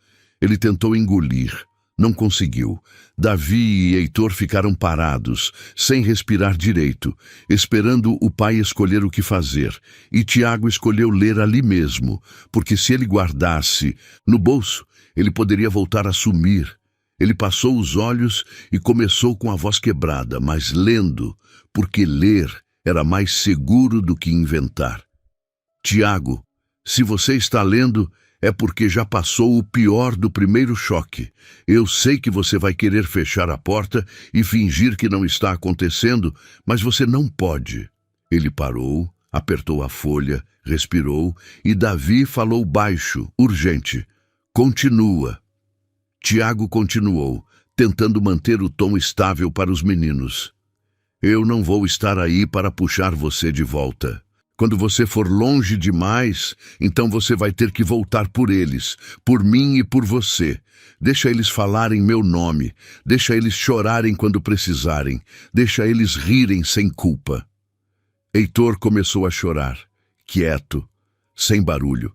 Ele tentou engolir. Não conseguiu. Davi e Heitor ficaram parados, sem respirar direito, esperando o pai escolher o que fazer. E Tiago escolheu ler ali mesmo, porque se ele guardasse no bolso, ele poderia voltar a sumir. Ele passou os olhos e começou com a voz quebrada, mas lendo, porque ler era mais seguro do que inventar. Tiago, se você está lendo, é porque já passou o pior do primeiro choque. Eu sei que você vai querer fechar a porta e fingir que não está acontecendo, mas você não pode. Ele parou, apertou a folha, respirou e Davi falou baixo, urgente. Continua. Tiago continuou, tentando manter o tom estável para os meninos. Eu não vou estar aí para puxar você de volta. Quando você for longe demais, então você vai ter que voltar por eles, por mim e por você. Deixa eles falarem meu nome, deixa eles chorarem quando precisarem, deixa eles rirem sem culpa. Heitor começou a chorar, quieto, sem barulho.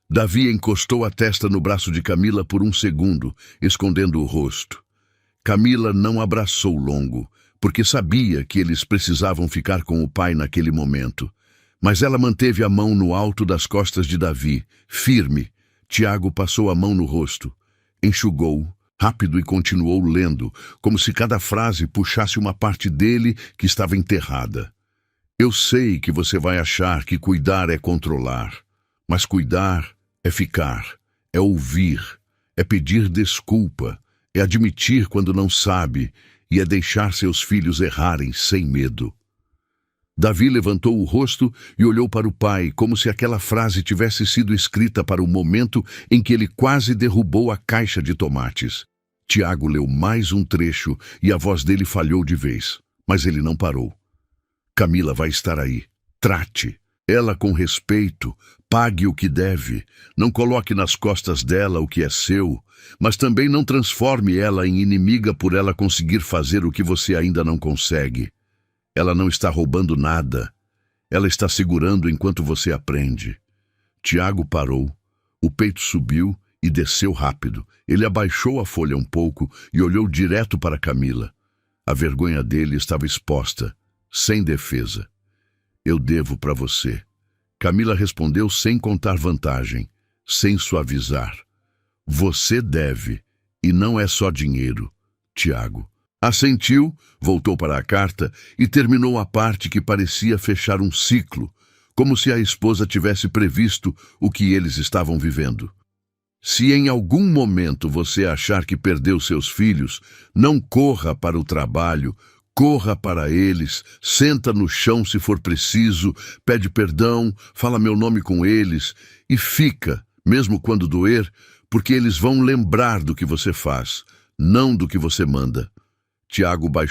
Davi encostou a testa no braço de Camila por um segundo, escondendo o rosto. Camila não abraçou longo, porque sabia que eles precisavam ficar com o pai naquele momento. Mas ela manteve a mão no alto das costas de Davi, firme. Tiago passou a mão no rosto, enxugou, rápido e continuou lendo, como se cada frase puxasse uma parte dele que estava enterrada. Eu sei que você vai achar que cuidar é controlar, mas cuidar é ficar, é ouvir, é pedir desculpa, é admitir quando não sabe e é deixar seus filhos errarem sem medo. Davi levantou o rosto e olhou para o pai, como se aquela frase tivesse sido escrita para o momento em que ele quase derrubou a caixa de tomates. Tiago leu mais um trecho e a voz dele falhou de vez, mas ele não parou. Camila vai estar aí. Trate ela com respeito, pague o que deve, não coloque nas costas dela o que é seu, mas também não transforme ela em inimiga por ela conseguir fazer o que você ainda não consegue. Ela não está roubando nada. Ela está segurando enquanto você aprende. Tiago parou. O peito subiu e desceu rápido. Ele abaixou a folha um pouco e olhou direto para Camila. A vergonha dele estava exposta, sem defesa. Eu devo para você. Camila respondeu sem contar vantagem, sem suavizar. Você deve, e não é só dinheiro, Tiago. Assentiu, voltou para a carta e terminou a parte que parecia fechar um ciclo, como se a esposa tivesse previsto o que eles estavam vivendo. Se em algum momento você achar que perdeu seus filhos, não corra para o trabalho, corra para eles, senta no chão se for preciso, pede perdão, fala meu nome com eles e fica, mesmo quando doer, porque eles vão lembrar do que você faz, não do que você manda. Tiago baixou